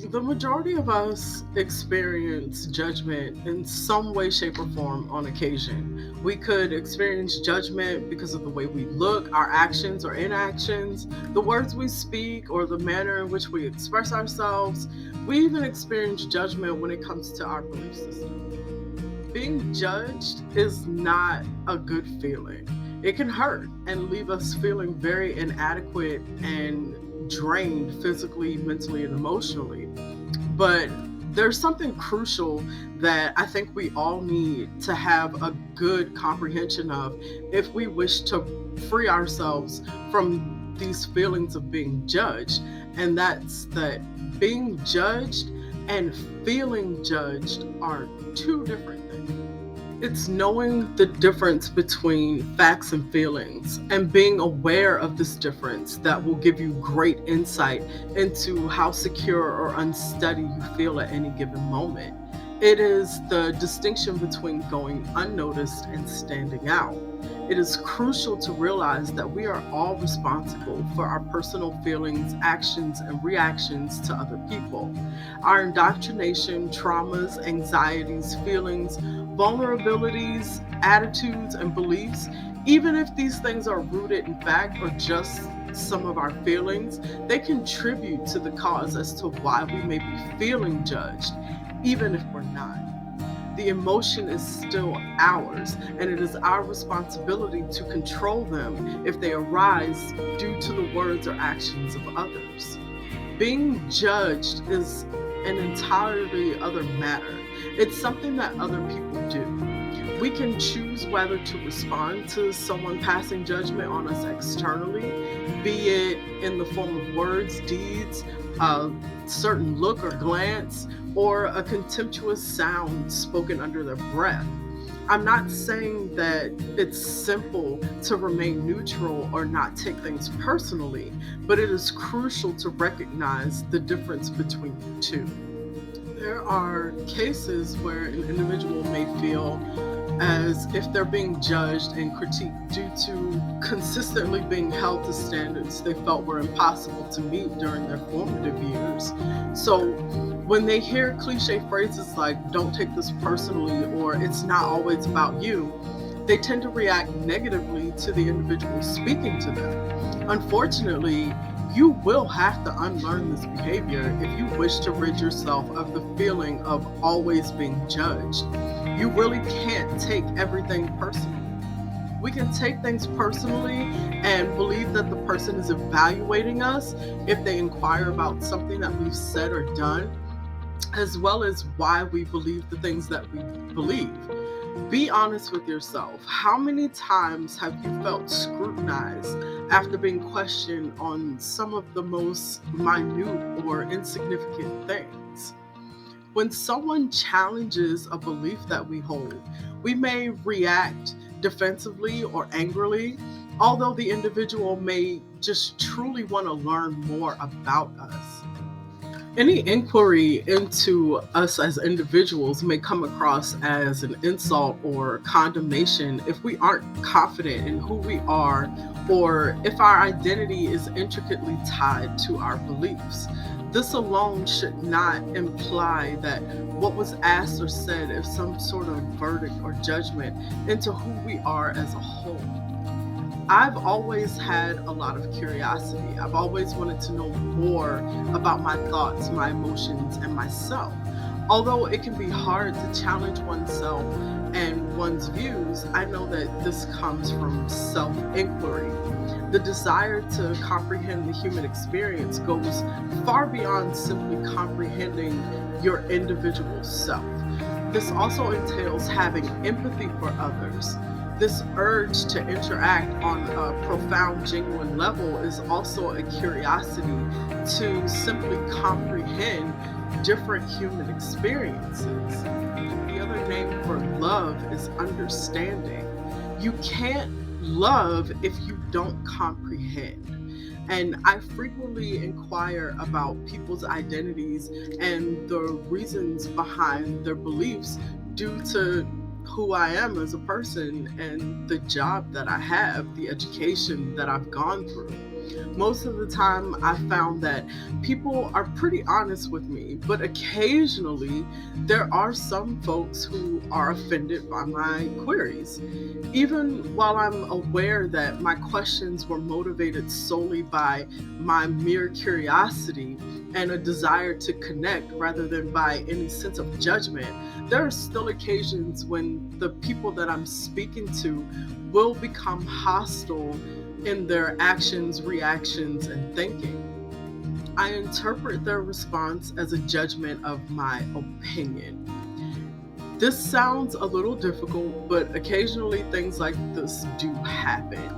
The majority of us experience judgment in some way, shape, or form on occasion. We could experience judgment because of the way we look, our actions or inactions, the words we speak, or the manner in which we express ourselves. We even experience judgment when it comes to our belief system. Being judged is not a good feeling. It can hurt and leave us feeling very inadequate and drained physically, mentally, and emotionally. But there's something crucial that I think we all need to have a good comprehension of if we wish to free ourselves from these feelings of being judged. And that's that being judged and feeling judged are two different things. It's knowing the difference between facts and feelings and being aware of this difference that will give you great insight into how secure or unsteady you feel at any given moment. It is the distinction between going unnoticed and standing out. It is crucial to realize that we are all responsible for our personal feelings, actions, and reactions to other people. Our indoctrination, traumas, anxieties, feelings, vulnerabilities, attitudes, and beliefs, even if these things are rooted in fact or just some of our feelings, they contribute to the cause as to why we may be feeling judged, even if we're not. The emotion is still ours, and it is our responsibility to control them if they arise due to the words or actions of others. Being judged is an entirely other matter. It's something that other people do. We can choose whether to respond to someone passing judgment on us externally, be it in the form of words, deeds, a certain look or glance, or a contemptuous sound spoken under their breath. I'm not saying that it's simple to remain neutral or not take things personally, but it is crucial to recognize the difference between the two. There are cases where an individual may feel as if they're being judged and critiqued due to consistently being held to standards they felt were impossible to meet during their formative years. So when they hear cliche phrases like, don't take this personally, or it's not always about you, they tend to react negatively to the individual speaking to them. Unfortunately, you will have to unlearn this behavior if you wish to rid yourself of the feeling of always being judged. You really can't take everything personally. We can take things personally and believe that the person is evaluating us if they inquire about something that we've said or done, as well as why we believe the things that we believe. Be honest with yourself. How many times have you felt scrutinized after being questioned on some of the most minute or insignificant things? When someone challenges a belief that we hold, we may react defensively or angrily, although the individual may just truly want to learn more about us. Any inquiry into us as individuals may come across as an insult or condemnation if we aren't confident in who we are or if our identity is intricately tied to our beliefs. This alone should not imply that what was asked or said is some sort of verdict or judgment into who we are as a whole. I've always had a lot of curiosity. I've always wanted to know more about my thoughts, my emotions, and myself. Although it can be hard to challenge oneself and one's views, I know that this comes from self inquiry. The desire to comprehend the human experience goes far beyond simply comprehending your individual self. This also entails having empathy for others. This urge to interact on a profound, genuine level is also a curiosity to simply comprehend different human experiences. The other name for love is understanding. You can't love if you don't comprehend. And I frequently inquire about people's identities and the reasons behind their beliefs due to who I am as a person and the job that I have, the education that I've gone through. Most of the time, I found that people are pretty honest with me, but occasionally there are some folks who are offended by my queries. Even while I'm aware that my questions were motivated solely by my mere curiosity and a desire to connect rather than by any sense of judgment, there are still occasions when the people that I'm speaking to will become hostile in their actions, reactions, and thinking. I interpret their response as a judgment of my opinion. This sounds a little difficult, but occasionally things like this do happen.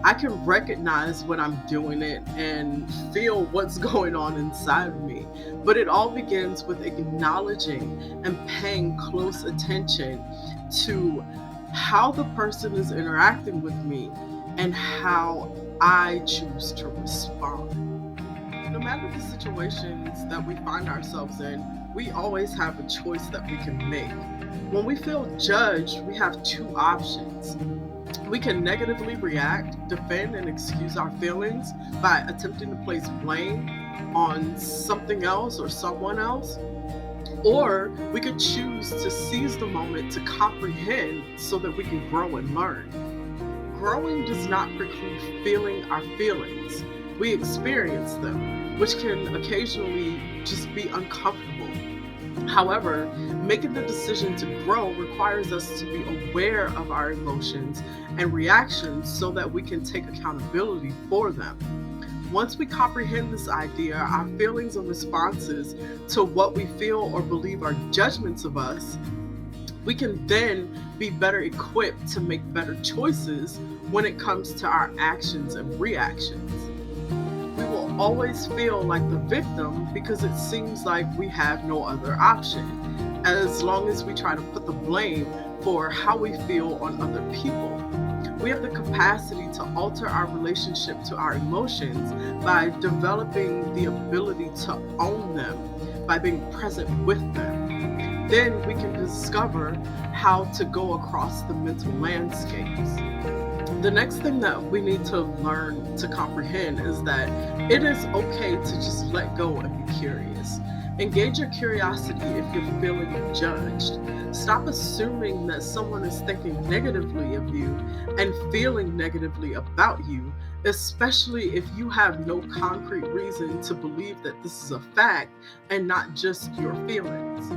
I can recognize when I'm doing it and feel what's going on inside of me, but it all begins with acknowledging and paying close attention to how the person is interacting with me and how I choose to respond. No matter the situations that we find ourselves in, we always have a choice that we can make. When we feel judged, we have two options. We can negatively react, defend, and excuse our feelings by attempting to place blame on something else or someone else. Or we could choose to seize the moment to comprehend so that we can grow and learn. Growing does not preclude feeling our feelings. We experience them, which can occasionally just be uncomfortable. However, making the decision to grow requires us to be aware of our emotions and reactions so that we can take accountability for them. Once we comprehend this idea, our feelings and responses to what we feel or believe are judgments of us, we can then be better equipped to make better choices when it comes to our actions and reactions. We will always feel like the victim because it seems like we have no other option, as long as we try to put the blame for how we feel on other people. We have the capacity to alter our relationship to our emotions by developing the ability to own them, by being present with them. Then we can discover how to go across the mental landscapes. The next thing that we need to learn to comprehend is that it is okay to just let go and be curious. Engage your curiosity if you're feeling judged. Stop assuming that someone is thinking negatively of you and feeling negatively about you, especially if you have no concrete reason to believe that this is a fact and not just your feelings.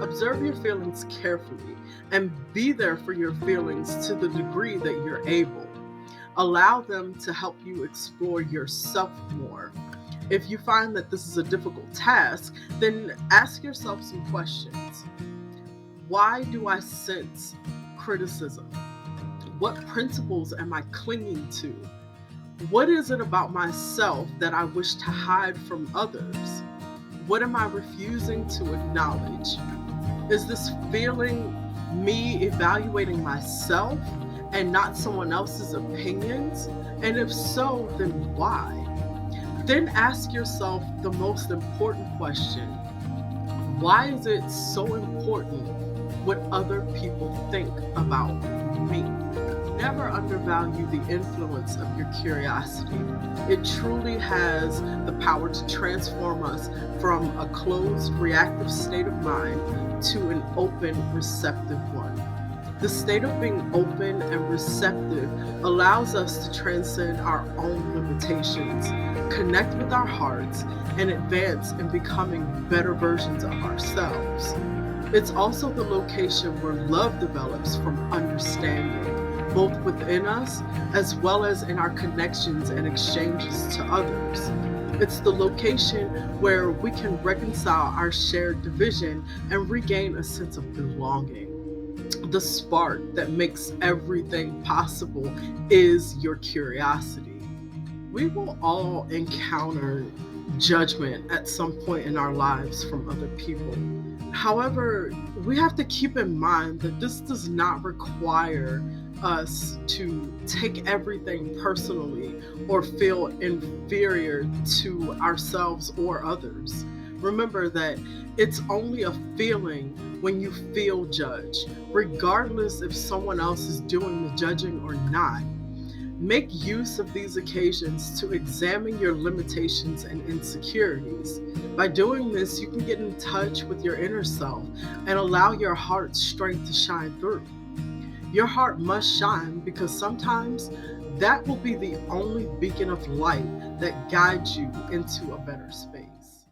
Observe your feelings carefully and be there for your feelings to the degree that you're able. Allow them to help you explore yourself more. If you find that this is a difficult task, then ask yourself some questions. Why do I sense criticism? What principles am I clinging to? What is it about myself that I wish to hide from others? What am I refusing to acknowledge? Is this feeling me evaluating myself and not someone else's opinions? And if so, then why? Then ask yourself the most important question. Why is it so important what other people think about me? Never undervalue the influence of your curiosity. It truly has the power to transform us from a closed, reactive state of mind to an open, receptive one. The state of being open and receptive allows us to transcend our own limitations, connect with our hearts, and advance in becoming better versions of ourselves. It's also the location where love develops from understanding, both within us as well as in our connections and exchanges to others. It's the location where we can reconcile our shared division and regain a sense of belonging. The spark that makes everything possible is your curiosity. We will all encounter judgment at some point in our lives from other people. However, we have to keep in mind that this does not require us to take everything personally or feel inferior to ourselves or others. Remember that it's only a feeling when you feel judged, regardless if someone else is doing the judging or not. Make use of these occasions to examine your limitations and insecurities. By doing this, you can get in touch with your inner self and allow your heart's strength to shine through. Your heart must shine because sometimes that will be the only beacon of light that guides you into a better space.